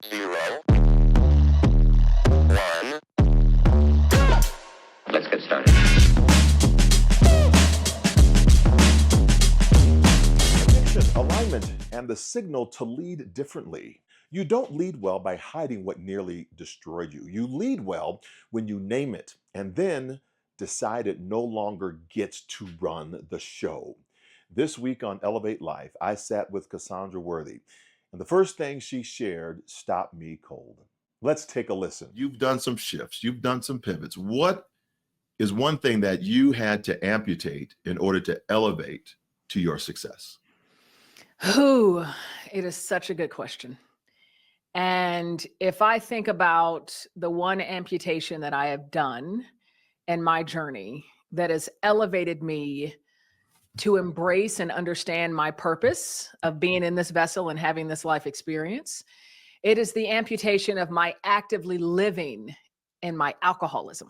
0, 1. Let's get started. Addiction, alignment, and the signal to lead differently. You don't lead well by hiding what nearly destroyed you. You lead well when you name it and then decide it no longer gets to run the show. This week on Elevate Life, I sat with Cassandra Worthy, and the first thing she shared stopped me cold. Let's take a listen. You've done some shifts, you've done some pivots. What is one thing that you had to amputate in order to elevate to your success? Ooh, it is such a good question. And if I think about the one amputation that I have done in my journey that has elevated me to embrace and understand my purpose of being in this vessel and having this life experience, it is the amputation of my actively living in my alcoholism.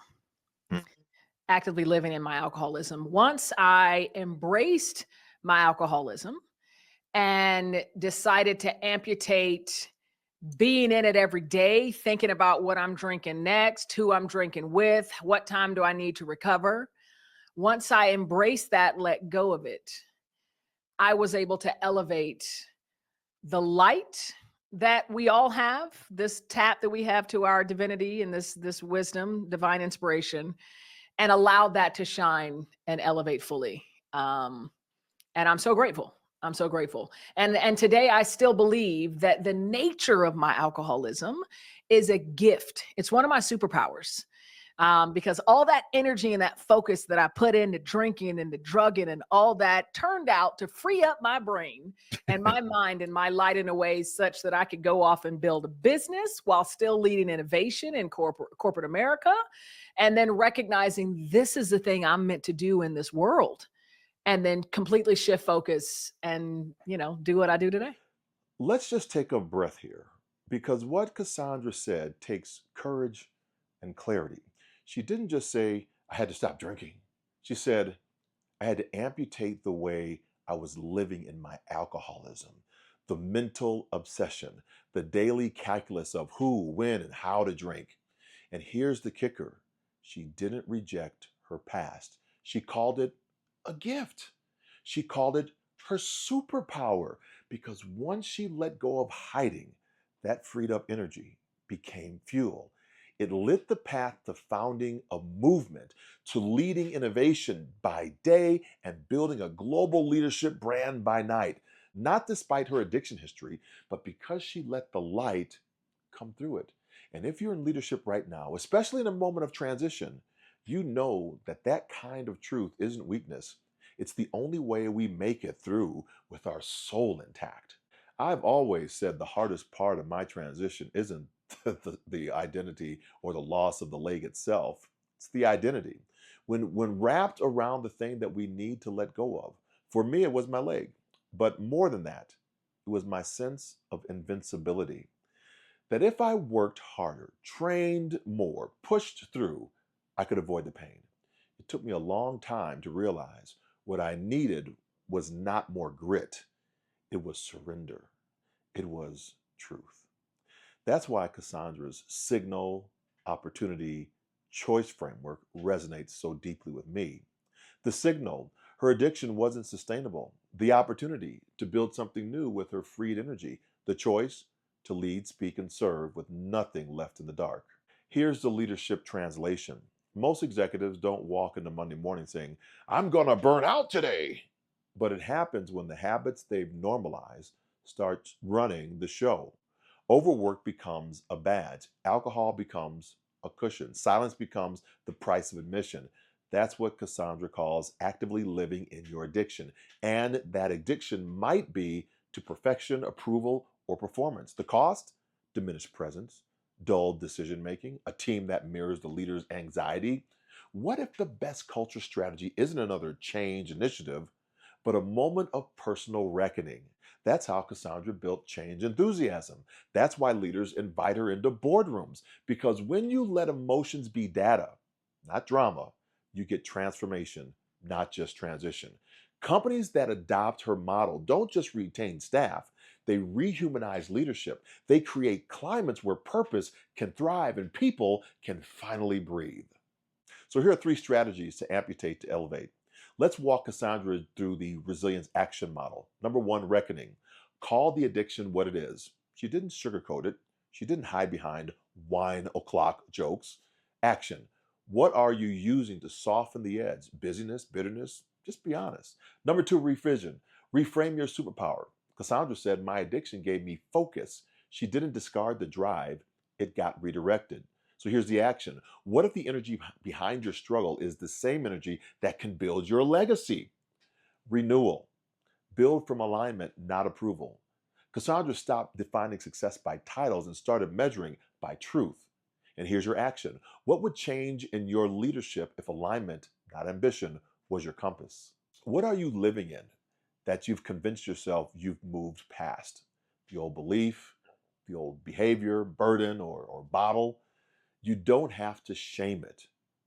Actively living in my alcoholism. Once I embraced my alcoholism and decided to amputate being in it every day, thinking about what I'm drinking next, who I'm drinking with, what time do I need to recover. Once I embraced that, let go of it, I was able to elevate the light that we all have, this tap that we have to our divinity and this wisdom, divine inspiration, and allow that to shine and elevate fully. And I'm so grateful. I'm so grateful. And today I still believe that the nature of my alcoholism is a gift. It's one of my superpowers. Because all that energy and that focus that I put into drinking and the drugging and all that turned out to free up my brain and my mind and my light in a way such that I could go off and build a business while still leading innovation in corporate America. And then recognizing this is the thing I'm meant to do in this world. And then completely shift focus and, do what I do today. Let's just take a breath here, because what Cassandra said takes courage and clarity. She didn't just say, I had to stop drinking. She said, I had to amputate the way I was living in my alcoholism, the mental obsession, the daily calculus of who, when, and how to drink. And here's the kicker. She didn't reject her past. She called it a gift. She called it her superpower, because once she let go of hiding, that freed up energy became fuel. It lit the path to founding a movement, to leading innovation by day and building a global leadership brand by night. Not despite her addiction history, but because she let the light come through it. And if you're in leadership right now, especially in a moment of transition, you know that that kind of truth isn't weakness. It's the only way we make it through with our soul intact. I've always said the hardest part of my transition isn't the identity or the loss of the leg itself. It's the identity. When wrapped around the thing that we need to let go of. For me, it was my leg. But more than that, it was my sense of invincibility. That if I worked harder, trained more, pushed through, I could avoid the pain. It took me a long time to realize what I needed was not more grit. It was surrender. It was truth. That's why Cassandra's signal, opportunity, choice framework resonates so deeply with me. The signal, her addiction wasn't sustainable. The opportunity to build something new with her freed energy. The choice to lead, speak, and serve with nothing left in the dark. Here's the leadership translation. Most executives don't walk into Monday morning saying, I'm going to burn out today. But it happens when the habits they've normalized start running the show. Overwork becomes a badge. Alcohol becomes a cushion. Silence becomes the price of admission. That's what Cassandra calls actively living in your addiction. And that addiction might be to perfection, approval, or performance. The cost? Diminished presence, dulled decision making, a team that mirrors the leader's anxiety. What if the best culture strategy isn't another change initiative, but a moment of personal reckoning? That's how Cassandra built change enthusiasm. That's why leaders invite her into boardrooms, because when you let emotions be data, not drama, you get transformation, not just transition. Companies that adopt her model don't just retain staff, They rehumanize leadership. They create climates where purpose can thrive and people can finally breathe. So here are 3 strategies to amputate to elevate. Let's walk Cassandra through the resilience action model. Number 1, reckoning. Call the addiction what it is. She didn't sugarcoat it. She didn't hide behind wine o'clock jokes. Action. What are you using to soften the edge? Busyness, bitterness? Just be honest. Number 2, revision. Reframe your superpower. Cassandra said, my addiction gave me focus. She didn't discard the drive. It got redirected. So here's the action. What if the energy behind your struggle is the same energy that can build your legacy? Renewal. Build from alignment, not approval. Cassandra stopped defining success by titles and started measuring by truth. And here's your action. What would change in your leadership if alignment, not ambition, was your compass? What are you living in that you've convinced yourself you've moved past? The old belief, the old behavior, burden, or bottle? You don't have to shame it,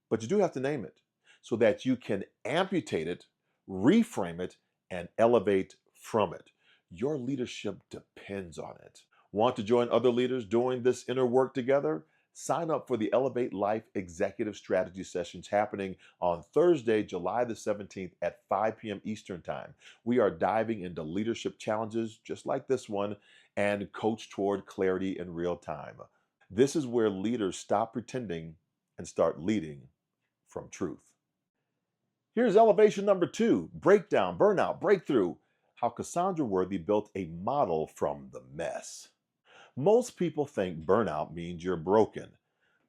but you do have to name it so that you can amputate it, reframe it, and elevate from it. Your leadership depends on it. Want to join other leaders doing this inner work together? Sign up for the Elevate Life Executive Strategy Sessions happening on Thursday, July the 17th at 5 p.m. Eastern Time. We are diving into leadership challenges just like this one and coach toward clarity in real time. This is where leaders stop pretending and start leading from truth. Here's elevation number 2, breakdown, burnout, breakthrough. How Cassandra Worthy built a model from the mess. Most people think burnout means you're broken,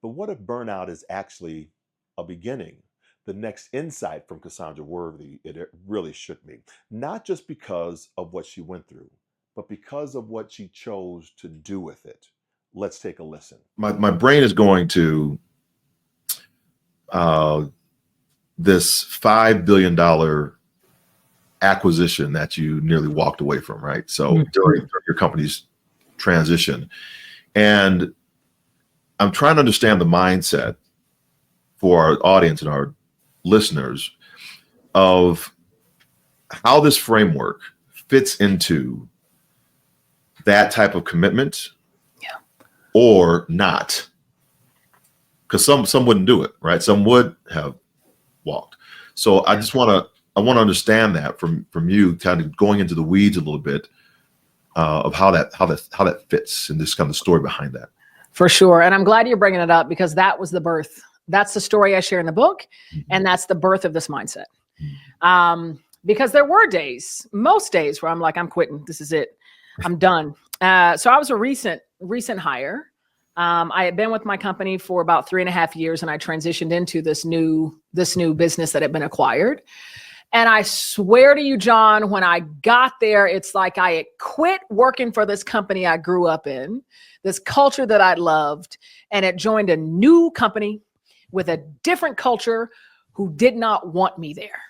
but what if burnout is actually a beginning? The next insight from Cassandra Worthy, it really shook me. Not just because of what she went through, but because of what she chose to do with it. Let's take a listen. My brain is going to this $5 billion acquisition that you nearly walked away from, right? So during your company's transition. And I'm trying to understand the mindset for our audience and our listeners of how this framework fits into that type of commitment or not. Because some wouldn't do it, right? Some would have walked. So I want to understand that from you, kind of going into the weeds a little bit of how that fits and this kind of story behind that. For sure. And I'm glad you're bringing it up because that was the birth. That's the story I share in the book. And that's the birth of this mindset. Because there were days, most days where I'm like, I'm quitting. This is it. I'm done. So I was a recent hire. I had been with my company for about 3.5 years and I transitioned into this new business that had been acquired. And I swear to you, John, when I got there, it's like I had quit working for this company I grew up in, this culture that I loved, and had joined a new company with a different culture who did not want me there.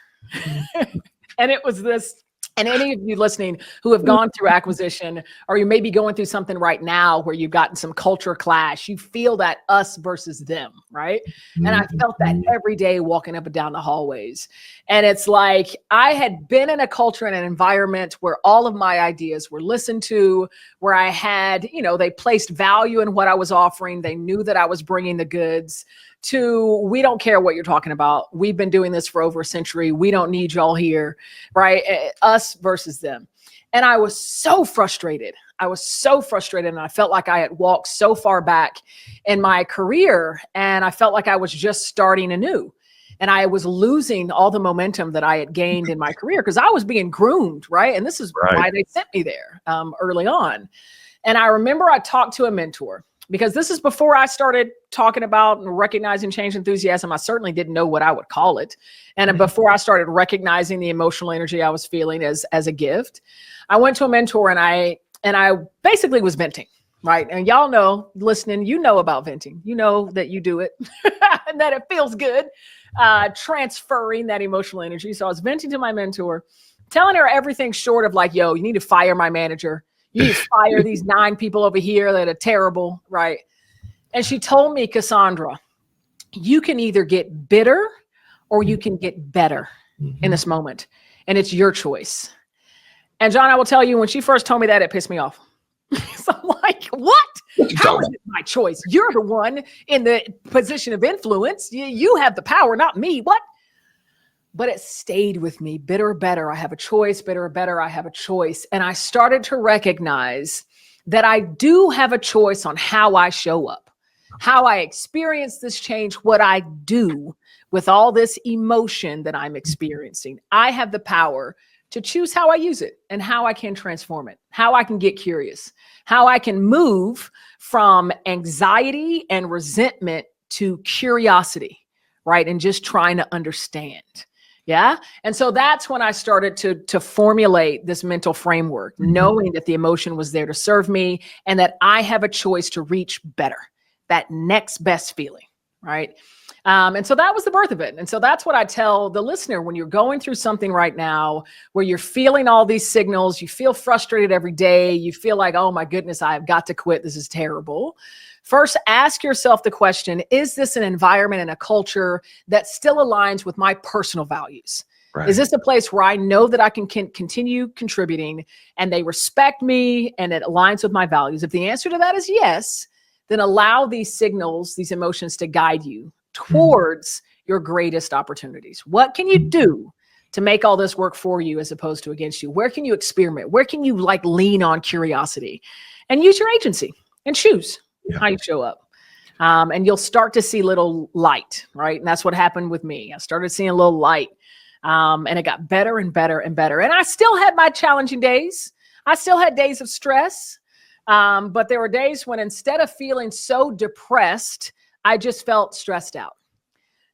And it was this, and any of you listening who have gone through acquisition, or you may be going through something right now where you've gotten some culture clash, you feel that us versus them, right? And I felt that every day walking up and down the hallways. And it's like I had been in a culture and an environment where all of my ideas were listened to, where I had, they placed value in what I was offering. They knew that I was bringing the goods. To we don't care what you're talking about. We've been doing this for over a century. We don't need y'all here, right? Us versus them. And I was so frustrated. And I felt like I had walked so far back in my career and I felt like I was just starting anew. And I was losing all the momentum that I had gained in my career because I was being groomed, right? And this is why they sent me there early on. And I remember I talked to a mentor. Because this is before I started talking about and recognizing change enthusiasm. I certainly didn't know what I would call it. And before I started recognizing the emotional energy I was feeling as a gift, I went to a mentor and I basically was venting, right? And y'all know, listening, you know about venting. You know that you do it and that it feels good, transferring that emotional energy. So I was venting to my mentor, telling her everything short of like, yo, you need to fire my manager. You need to fire these 9 people over here that are terrible, right? And she told me, Cassandra, you can either get bitter or you can get better in this moment. And it's your choice. And John, I will tell you, when she first told me that, it pissed me off. So I'm like, what? What you How talking is it my choice? You're the one in the position of influence. You have the power, not me. What? But it stayed with me. Bitter, better. I have a choice. Bitter, better. I have a choice. And I started to recognize that I do have a choice on how I show up, how I experience this change, what I do with all this emotion that I'm experiencing. I have the power to choose how I use it and how I can transform it, how I can get curious, how I can move from anxiety and resentment to curiosity, right? And just trying to understand. Yeah. And so that's when I started to formulate this mental framework, knowing that the emotion was there to serve me and that I have a choice to reach better, that next best feeling. Right. And so that was the birth of it. And so that's what I tell the listener when you're going through something right now where you're feeling all these signals, you feel frustrated every day, you feel like, oh my goodness, I've got to quit. This is terrible. First, ask yourself the question, is this an environment and a culture that still aligns with my personal values? Right. Is this a place where I know that I can continue contributing and they respect me and it aligns with my values? If the answer to that is yes, then allow these signals, these emotions to guide you towards your greatest opportunities. What can you do to make all this work for you as opposed to against you? Where can you experiment? Where can you like lean on curiosity and use your agency and choose how you show up? And you'll start to see little light, right? And that's what happened with me. I started seeing a little light, and it got better and better and better. And I still had my challenging days. I still had days of stress. But there were days when instead of feeling so depressed, I just felt stressed out.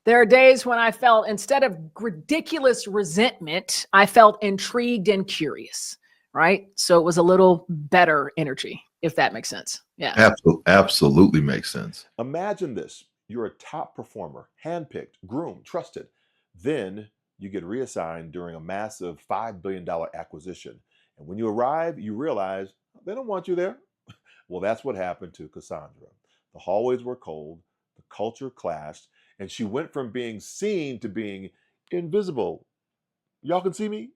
There are days when I felt, instead of ridiculous resentment, I felt intrigued and curious, right? So it was a little better energy, if that makes sense. Yeah. Absolutely makes sense. Imagine this. You're a top performer, handpicked, groomed, trusted. Then you get reassigned during a massive $5 billion acquisition. And when you arrive, you realize they don't want you there. Well, that's what happened to Cassandra. The hallways were cold, the culture clashed, and she went from being seen to being invisible. Y'all can see me?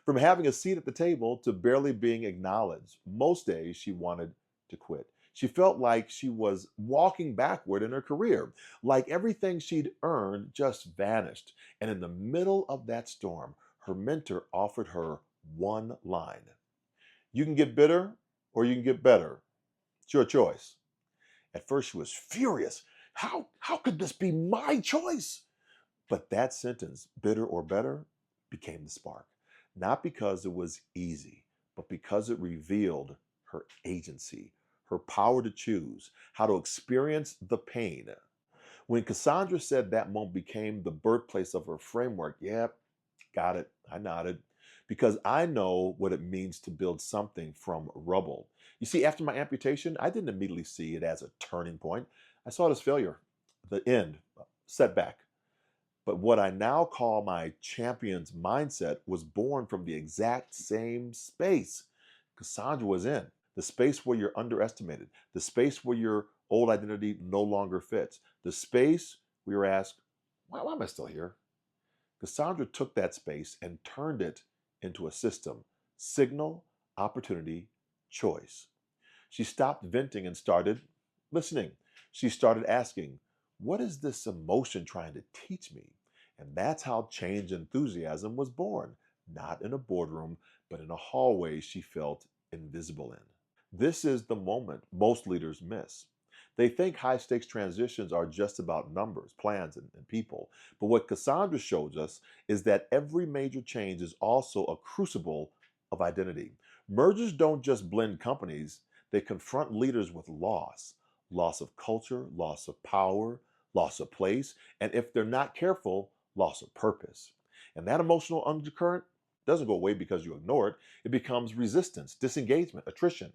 From having a seat at the table to barely being acknowledged. Most days she wanted to quit. She felt like she was walking backward in her career, like everything she'd earned just vanished. And in the middle of that storm, her mentor offered her one line: you can get bitter or you can get better. It's your choice. At first, she was furious. How could this be my choice? But that sentence, bitter or better, became the spark. Not because it was easy, but because it revealed her agency, her power to choose, how to experience the pain. When Cassandra said that moment became the birthplace of her framework, yep, got it. I nodded. Because I know what it means to build something from rubble. You see, after my amputation, I didn't immediately see it as a turning point. I saw it as failure, the end, setback. But what I now call my champion's mindset was born from the exact same space Cassandra was in. The space where you're underestimated, the space where your old identity no longer fits, the space where you're asked, why am I still here? Cassandra took that space and turned it into a system: signal, opportunity, choice. She stopped venting and started listening. She started asking, what is this emotion trying to teach me? And that's how change enthusiasm was born, not in a boardroom, but in a hallway she felt invisible in. This is the moment most leaders miss. They think high stakes transitions are just about numbers, plans, and people. But what Cassandra shows us is that every major change is also a crucible of identity. Mergers don't just blend companies, they confront leaders with loss of culture, loss of power, loss of place, and if they're not careful, loss of purpose. And that emotional undercurrent doesn't go away because you ignore it. It becomes resistance, disengagement, attrition.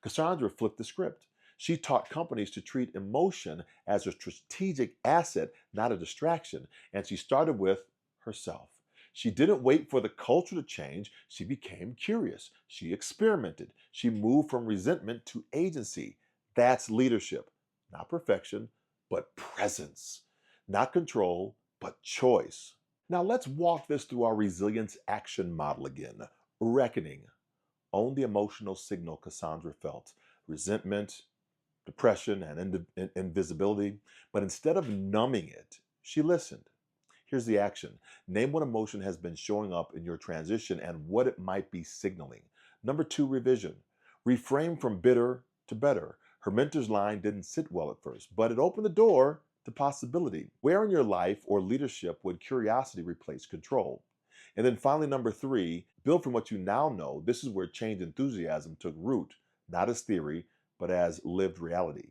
Cassandra flipped the script. She taught companies to treat emotion as a strategic asset, not a distraction. And she started with herself. She didn't wait for the culture to change. She became curious. She experimented. She moved from resentment to agency. That's leadership. Not perfection, but presence. Not control, but choice. Now let's walk this through our resilience action model again. reckoning owned the emotional signal Cassandra felt: resentment, depression, and invisibility. But instead of numbing it, she listened. Here's the action. Name what emotion has been showing up in your transition and what it might be signaling. Number 2, revision. Reframe from bitter to better. Her mentor's line didn't sit well at first, but it opened the door to possibility. Where in your life or leadership would curiosity replace control? And then finally, number 3, build from what you now know. This is where change enthusiasm took root, not as theory, but as lived reality.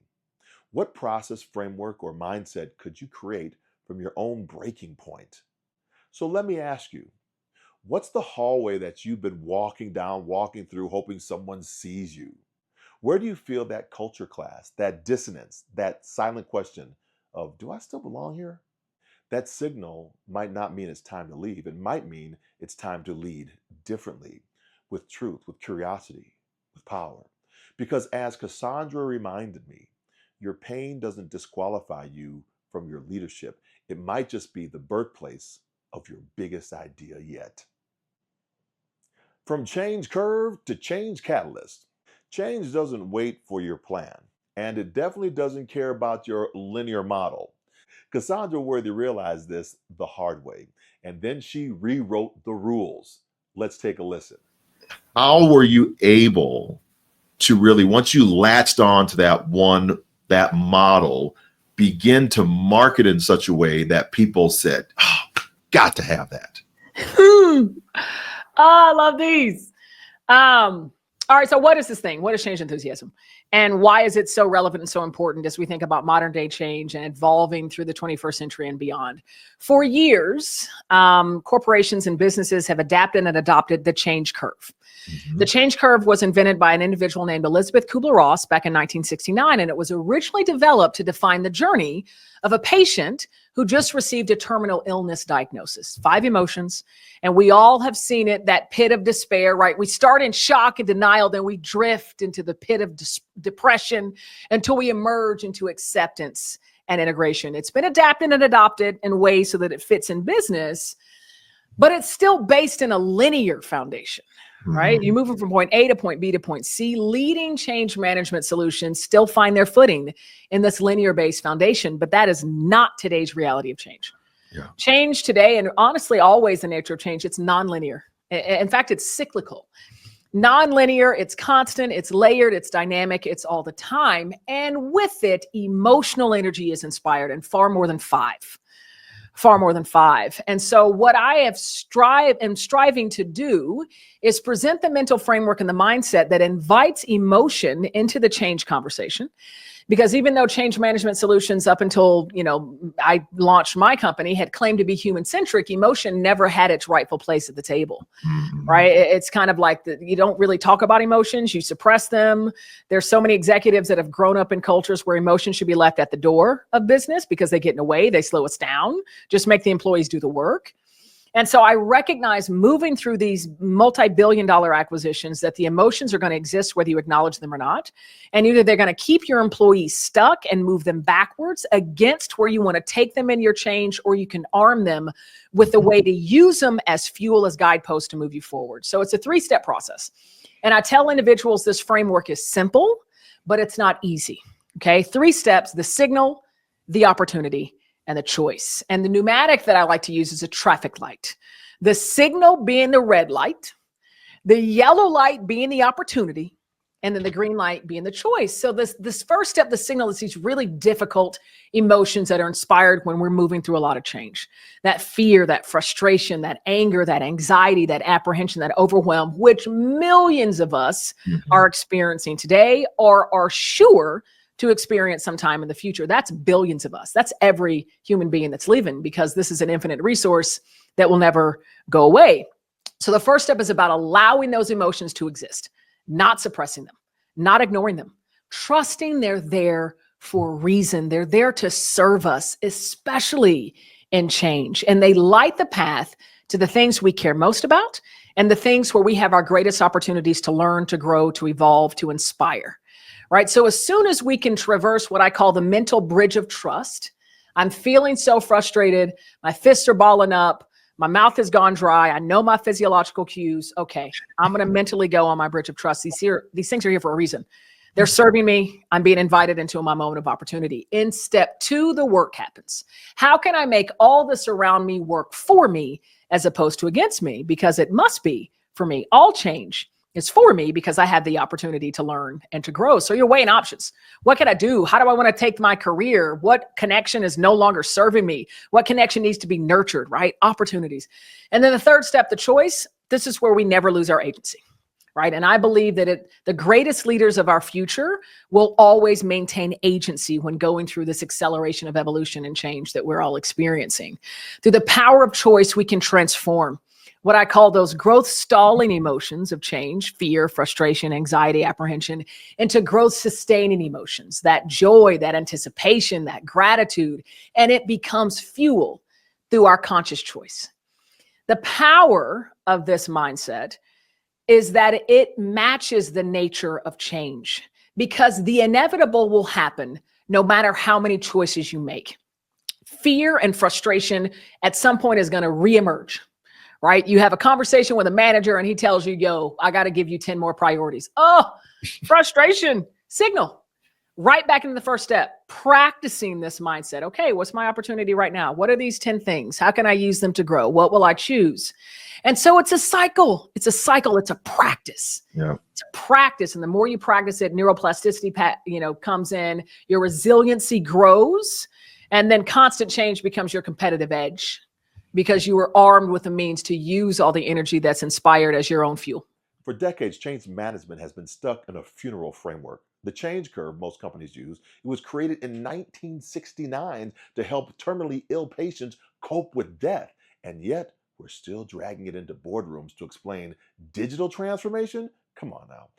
What process, framework, or mindset could you create from your own breaking point? So let me ask you, what's the hallway that you've been walking through, hoping someone sees you? Where do you feel that culture clash, that dissonance, that silent question of, do I still belong here? That signal might not mean it's time to leave. It might mean it's time to lead differently, with truth, with curiosity, with power. Because as Cassandra reminded me, your pain doesn't disqualify you from your leadership. It might just be the birthplace of your biggest idea yet. From change curve to change catalyst. Change doesn't wait for your plan, and it definitely doesn't care about your linear model. Cassandra Worthy realized this the hard way, and then she rewrote the rules. Let's take a listen. How were you able to really, once you latched on to that model, begin to market in such a way that people said, oh, got to have that? Oh, I love these. All right. So what is this thing? What is change enthusiasm? And why is it so relevant and so important as we think about modern day change and evolving through the 21st century and beyond? For years, corporations and businesses have adapted and adopted the change curve. Mm-hmm. The change curve was invented by an individual named Elizabeth Kubler-Ross back in 1969, and it was originally developed to define the journey of a patient who just received a terminal illness diagnosis. 5 emotions, and we all have seen it, that pit of despair, right? We start in shock and denial, then we drift into the pit of depression until we emerge into acceptance and integration. It's been adapted and adopted in ways so that it fits in business, but it's still based in a linear foundation. Right? Mm-hmm. You're moving from point A to point B to point C. Leading change management solutions still find their footing in this linear-based foundation, but that is not today's reality of change. Yeah. Change today, and honestly, always the nature of change, it's nonlinear. In fact, it's cyclical. Nonlinear, it's constant, it's layered, it's dynamic, it's all the time. And with it, emotional energy is inspired, and far more than 5. And so what I am striving to do is present the mental framework and the mindset that invites emotion into the change conversation. Because even though change management solutions up until, I launched my company had claimed to be human-centric, emotion never had its rightful place at the table, Mm-hmm. right? It's kind of like you don't really talk about emotions, you suppress them. There's so many executives that have grown up in cultures where emotions should be left at the door of business because they get in the way, they slow us down, just make the employees do the work. And so I recognize moving through these multi-billion-dollar acquisitions that the emotions are going to exist whether you acknowledge them or not. And either they're going to keep your employees stuck and move them backwards against where you want to take them in your change, or you can arm them with the way to use them as fuel, as guideposts to move you forward. So it's a 3-step process. And I tell individuals this framework is simple, but it's not easy. Okay, 3 steps: the signal, the opportunity, and the choice. And the pneumatic that I like to use is a traffic light. The signal being the red light, the yellow light being the opportunity, and then the green light being the choice. So this first step, the signal, is these really difficult emotions that are inspired when we're moving through a lot of change. That fear, that frustration, that anger, that anxiety, that apprehension, that overwhelm, which millions of us are experiencing today or are sure to experience sometime in the future. That's billions of us. That's every human being that's living, because this is an infinite resource that will never go away. So the first step is about allowing those emotions to exist, not suppressing them, not ignoring them, trusting they're there for a reason. They're there to serve us, especially in change. And they light the path to the things we care most about and the things where we have our greatest opportunities to learn, to grow, to evolve, to inspire. Right? So as soon as we can traverse what I call the mental bridge of trust, I'm feeling so frustrated, my fists are balling up, My mouth has gone dry. I know my physiological cues. Okay, I'm going to mentally go on my bridge of trust. These things are here for a reason. They're serving me. I'm being invited into my moment of opportunity. In step 2, the work happens. How can I make all this around me work for me as opposed to against me? Because it must be for me. All change is for me because I had the opportunity to learn and to grow. So you're weighing options. What can I do? How do I want to take my career? What connection is no longer serving me? What connection needs to be nurtured, right? Opportunities. And then the third step, the choice. This is where we never lose our agency. Right. And I believe that the greatest leaders of our future will always maintain agency when going through this acceleration of evolution and change that we're all experiencing. Through the power of choice, we can transform what I call those growth stalling emotions of change, fear, frustration, anxiety, apprehension, into growth sustaining emotions, that joy, that anticipation, that gratitude, and it becomes fuel through our conscious choice. The power of this mindset is that it matches the nature of change, because the inevitable will happen no matter how many choices you make. Fear and frustration at some point is going to reemerge, right? You have a conversation with a manager and he tells you, yo, I got to give you 10 more priorities. Oh, frustration, signal. Right back into the first step, practicing this mindset. Okay, what's my opportunity right now? What are these 10 things? How can I use them to grow? What will I choose? And so it's a cycle. It's a cycle. It's a practice. Yeah. It's a practice. And the more you practice it, neuroplasticity, comes in, your resiliency grows, and then constant change becomes your competitive edge because you were armed with the means to use all the energy that's inspired as your own fuel. For decades, change management has been stuck in a funeral framework. The change curve most companies use, it was created in 1969 to help terminally ill patients cope with death. And yet, we're still dragging it into boardrooms to explain digital transformation? Come on now.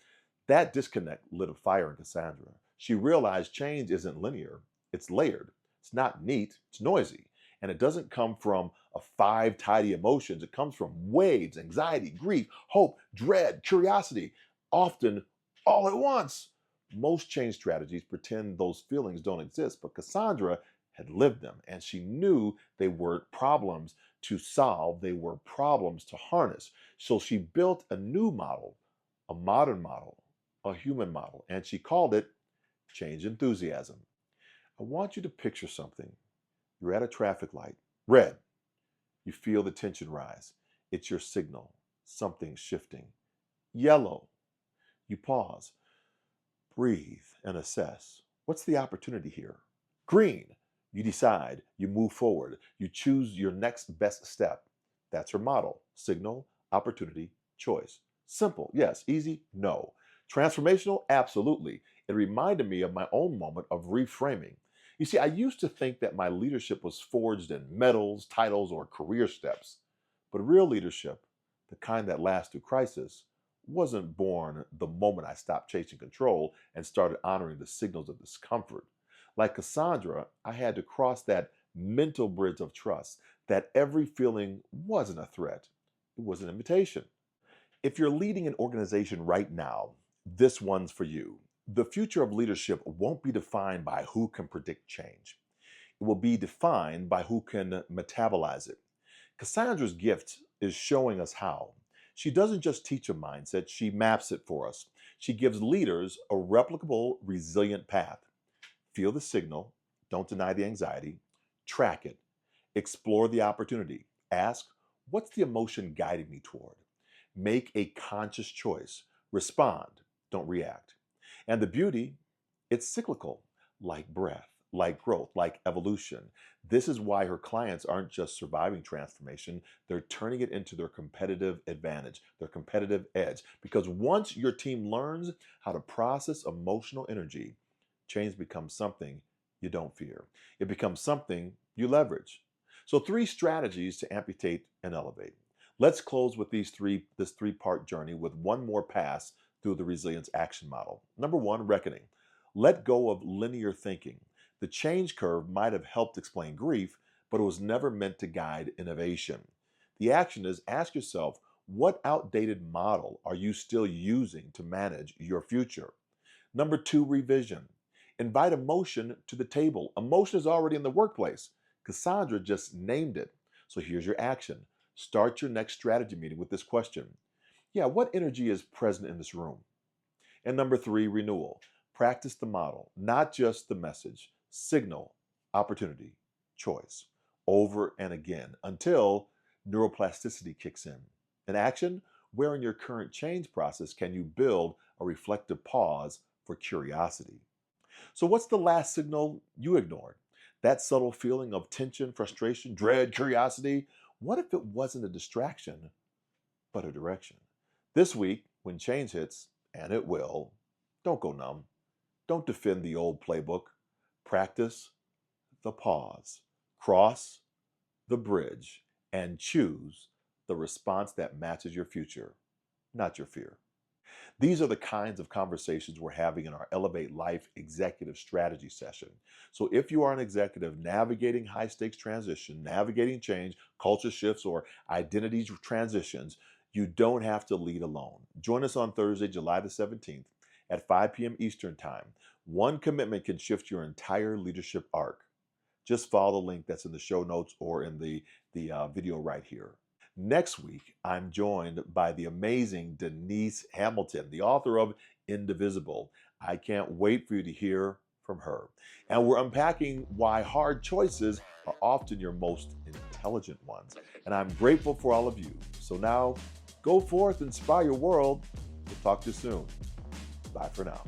That disconnect lit a fire in Cassandra. She realized change isn't linear, it's layered. It's not neat, it's noisy. And it doesn't come from 5 tidy emotions. It comes from waves, anxiety, grief, hope, dread, curiosity, often all at once. Most change strategies pretend those feelings don't exist, but Cassandra had lived them, and she knew they weren't problems to solve, they were problems to harness. So she built a new model, a modern model, a human model, and she called it change enthusiasm. I want you to picture something. You're at a traffic light, red. You feel the tension rise. It's your signal. Something's shifting. Yellow. You pause, breathe, and assess. What's the opportunity here? Green. You decide. You move forward. You choose your next best step. That's her model. Signal, opportunity, choice. Simple. Yes. Easy. No. Transformational. Absolutely. It reminded me of my own moment of reframing. You see, I used to think that my leadership was forged in medals, titles, or career steps. But real leadership, the kind that lasts through crisis, wasn't born the moment I stopped chasing control and started honoring the signals of discomfort. Like Cassandra, I had to cross that mental bridge of trust that every feeling wasn't a threat, it was an invitation. If you're leading an organization right now, this one's for you. The future of leadership won't be defined by who can predict change. It will be defined by who can metabolize it. Cassandra's gift is showing us how. She doesn't just teach a mindset, she maps it for us. She gives leaders a replicable, resilient path. Feel the signal, don't deny the anxiety, track it, explore the opportunity, ask, what's the emotion guiding me toward? Make a conscious choice, respond, don't react. And the beauty, it's cyclical, like breath, like growth, like evolution. This is why her clients aren't just surviving transformation, they're turning it into their competitive advantage, their competitive edge. Because once your team learns how to process emotional energy, change becomes something you don't fear. It becomes something you leverage. So 3 strategies to amputate and elevate. Let's close with this 3-part journey with one more pass through the resilience action model. Number 1, reckoning. Let go of linear thinking. The change curve might have helped explain grief, but it was never meant to guide innovation. The action is ask yourself, what outdated model are you still using to manage your future? Number 2, revision. Invite emotion to the table. Emotion is already in the workplace. Cassandra just named it. So here's your action. Start your next strategy meeting with this question. Yeah, what energy is present in this room? And number 3, renewal. Practice the model, not just the message. Signal, opportunity, choice, over and again until neuroplasticity kicks in. In action, where in your current change process can you build a reflective pause for curiosity? So, what's the last signal you ignored? That subtle feeling of tension, frustration, dread, curiosity? What if it wasn't a distraction, but a direction? This week, when change hits, and it will, don't go numb. Don't defend the old playbook. Practice the pause, cross the bridge, and choose the response that matches your future, not your fear. These are the kinds of conversations we're having in our Elevate Life Executive Strategy session. So if you are an executive navigating high stakes transition, navigating change, culture shifts, or identity transitions, you don't have to lead alone. Join us on Thursday, July the 17th at 5 p.m. Eastern Time. One commitment can shift your entire leadership arc. Just follow the link that's in the show notes or in the video right here. Next week, I'm joined by the amazing Denise Hamilton, the author of Indivisible. I can't wait for you to hear from her. And we're unpacking why hard choices are often your most intelligent ones. And I'm grateful for all of you. So now, go forth, inspire your world. We'll talk to you soon. Bye for now.